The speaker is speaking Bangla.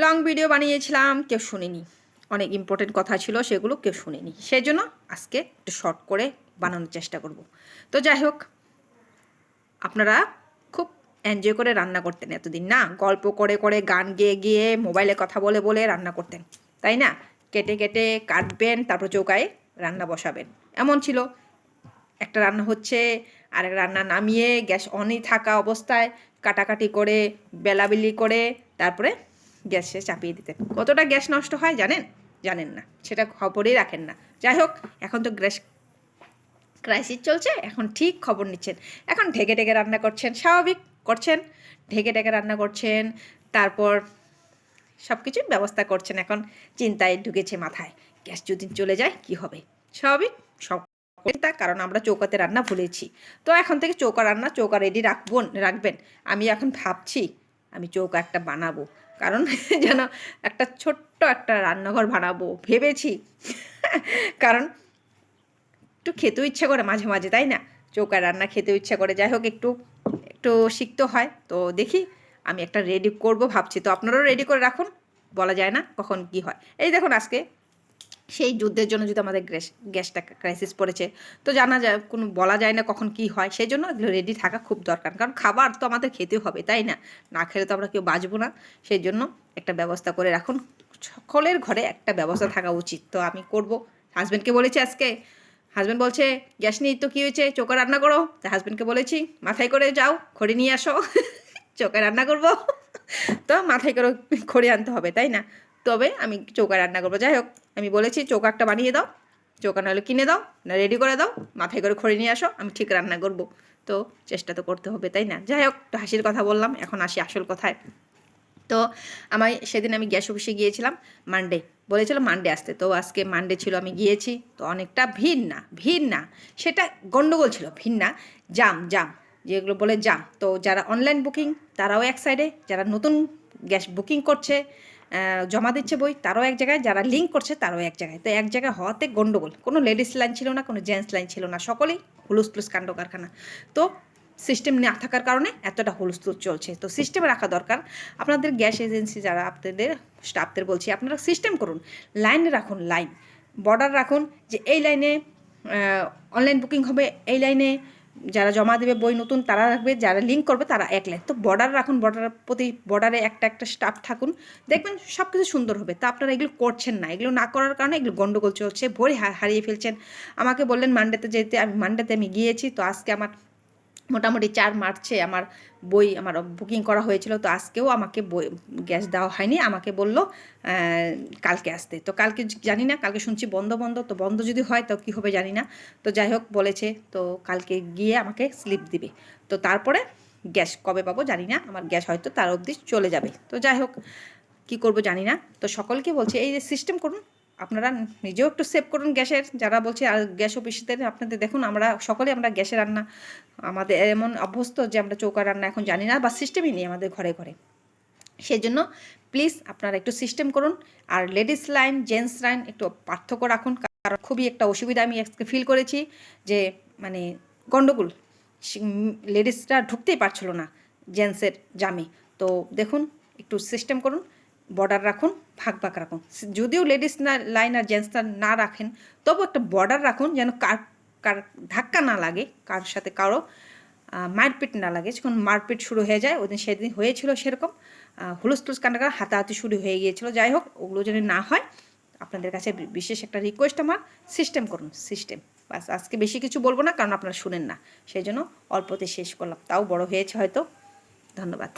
লং ভিডিও বানিয়েছিলাম, কেউ শুনেনি। অনেক ইম্পর্টেন্ট কথা ছিল, সেগুলো কেউ শুনেনি। সেই জন্য আজকে একটু শর্ট করে বানানোর চেষ্টা করব। তো যাই হোক, আপনারা খুব এনজয় করে রান্না করতেন এতদিন, না? গল্প করে করে, গান গেয়ে গিয়ে, মোবাইলে কথা বলে বলে রান্না করতেন, তাই না? কেটে কেটে কাটবেন, তারপর চৌকায় রান্না বসাবেন, এমন ছিল। একটা রান্না হচ্ছে, আরেক রান্না নামিয়ে গ্যাস অনই থাকা অবস্থায় কাটাকাটি করে, বেলাবেলি করে, তারপরে গ্যাসে চাপিয়ে দিতেন। কতটা গ্যাস নষ্ট হয় জানেন? জানেন না, সেটা খবরই রাখেন না। যাই হোক, এখন তো গ্যাস ক্রাইসিস চলছে, এখন ঠিক খবর নিচ্ছেন। এখন ঢেকে ঢেকে রান্না করছেন, স্বাভাবিক করছেন, ঢেকে ঢেকে রান্না করছেন, তারপর সব কিছুর ব্যবস্থা করছেন। এখন চিন্তায় ঢুকেছে মাথায়, গ্যাস যদি চলে যায় কি হবে। স্বাভাবিক সব চিন্তা, কারণ আমরা চৌকাতে রান্না ভুলেছি। তো এখন থেকে চৌকা রেডি রাখবেন। আমি এখন ভাবছি আমি চৌকা একটা বানাবো, কারণ যেন একটা ছোট্ট একটা রান্নাঘর বানাবো ভেবেছি। কারণ একটু খেতেও ইচ্ছা করে মাঝে মাঝে, তাই না? চৌকার রান্না খেতেও ইচ্ছা করে। যাই হোক, একটু একটু শিখতে হয়। তো দেখি, আমি একটা রেডি করব ভাবছি। তো আপনারাও রেডি করে রাখুন, বলা যায় না কখন কি হয়। এই দেখুন, আজকে সেই যুদ্ধের জন্য যদি আমাদের গ্যাসটা ক্রাইসিস পড়েছে, তো জানা যায়, কোনো বলা যায় না কখন কি হয়। সেই জন্য এগুলো রেডি থাকা খুব দরকার, কারণ খাবার তো আমাদের খেতে হবে, তাই না? না খেলে তো আমরা কেউ বাঁচবো না। সেই জন্য একটা ব্যবস্থা করে রাখুন, সকলের ঘরে একটা ব্যবস্থা থাকা উচিত। তো আমি করব। হাজব্যান্ডকে বলেছি আজকে, হাজব্যান্ড বলছে গ্যাস নিয়ে তো কী হয়েছে, চৌকা রান্না করো। তা হাজব্যান্ডকে বলেছি মাথায় করে যাও, খড়ি নিয়ে আসো, চৌকা রান্না করব। তো মাথায় করে খড়ি আনতে হবে, তাই না? তবে আমি চৌকা রান্না করবো। যাই হোক, আমি বলেছি চৌকা একটা বানিয়ে দাও, চৌকা নাহলে কিনে দাও, না রেডি করে দাও, মাথায় করে খড়ি নিয়ে আসো, আমি ঠিক রান্না করব। তো চেষ্টা তো করতে হবে, তাই না? যাই হোক, একটু হাসির কথা বললাম, এখন আসি আসল কথায়। তো সেদিন আমি গ্যাস অফিসে গিয়েছিলাম, মানডে বলেছিল মানডে আসতে। তো আজকে মানডে ছিল, আমি গিয়েছি। তো অনেকটা ভিড় না, সেটা গন্ডগোল ছিল, ভিড় না, জাম জাম, যেগুলো বলে জাম। তো যারা অনলাইন বুকিং তারাও এক সাইডে, যারা নতুন গ্যাস বুকিং করছে, জমা দিচ্ছে বই, তারাও এক জায়গায়, যারা লিঙ্ক করছে তারাও এক জায়গায়। তো এক জায়গায় হওয়াতে গন্ডগোল, কোনো লেডিস লাইন ছিল না, কোনো জেন্টস লাইন ছিল না, সকলেই হুলুস কাণ্ড কারখানা। তো সিস্টেম না থাকার কারণে এতটা হুলস্থুল চলছে। তো সিস্টেম রাখা দরকার। আপনাদের গ্যাস এজেন্সি যারা, আপনাদের স্টাফদের বলছি, আপনারা সিস্টেম করুন, লাইন রাখুন, লাইন বর্ডার রাখুন, যে এই লাইনে অনলাইন বুকিং হবে, এই লাইনে যারা জমা দেবে বই নতুন তারা রাখবে, যারা লিঙ্ক করবে তারা এক লাইন। তো বর্ডার রাখুন, প্রতি বর্ডারে একটা একটা স্টাফ থাকুন, দেখবেন সব কিছু সুন্দর হবে। তা আপনারা এগুলো করছেন না, এগুলো না করার কারণে এগুলো গন্ডগোল চলছে, ভোরে হারিয়ে ফেলছেন। আমাকে বললেন মানডেতে যেতে, আমি মানডেতে গিয়েছি। তো আজকে আমার মোটামুটি 4 মার্চে আমার বই আমার বুকিং করা হয়েছিল। তো আজকেও আমাকে বই গ্যাস দেওয়া হয়নি, আমাকে বলল কালকে আসতে। তো কালকে জানি না, কালকে শুনছি বন্ধ। তো বন্ধ যদি হয় তো কী হবে জানি না। তো যাই হোক, বলেছে তো কালকে গিয়ে আমাকে স্লিপ দিবে। তো তারপরে গ্যাস কবে পাবো জানি না, আমার গ্যাস হয়তো তার অবধি চলে যাবে। তো যাই হোক, কী করবো জানি না। তো সকলকে বলছে এই যে সিস্টেম করুন, আপনারা নিজেও একটু সেভ করুন গ্যাসের। যারা বলছে আর গ্যাস অফিসদের, আপনাদের দেখুন, আমরা গ্যাসে রান্না, আমাদের এমন অভ্যস্ত যে আমরা চৌকা রান্না এখন জানি না, বা সিস্টেমই নেই আমাদের ঘরে ঘরে। সেই জন্য প্লিজ আপনারা একটু সিস্টেম করুন। আর লেডিস লাইন, জেন্টস লাইন একটু পার্থক্য রাখুন, কারণ খুবই একটা অসুবিধা আমি আজকে ফিল করেছি, যে মানে গণ্ডগোল, লেডিসরা ঢুকতেই পারছিল না জেন্টসের জামে। তো দেখুন, একটু সিস্টেম করুন, বর্ডার রাখুন, ভাগ রাখুন। যদিও লেডিস লাইন আর জেন্টসরা না রাখেন, তবু একটা বর্ডার রাখুন, যেন কার ধাক্কা না লাগে, কার সাথে কারো মারপিট না লাগে। যখন মারপিট শুরু হয়ে যায়, সেদিন হয়েছিল সেরকম, হুলস্থুলস কাণ্ডকার, হাতাহাতি শুরু হয়ে গিয়েছিল। যাই হোক, ওগুলো যদি না হয়, আপনাদের কাছে বিশেষ একটা রিকোয়েস্ট আমার, সিস্টেম করুন, সিস্টেম। বাস, আজকে বেশি কিছু বলবো না, কারণ আপনারা শুনেন না, সেই জন্য অল্পতে শেষ করলাম। তাও বড় হয়েছে হয়তো। ধন্যবাদ।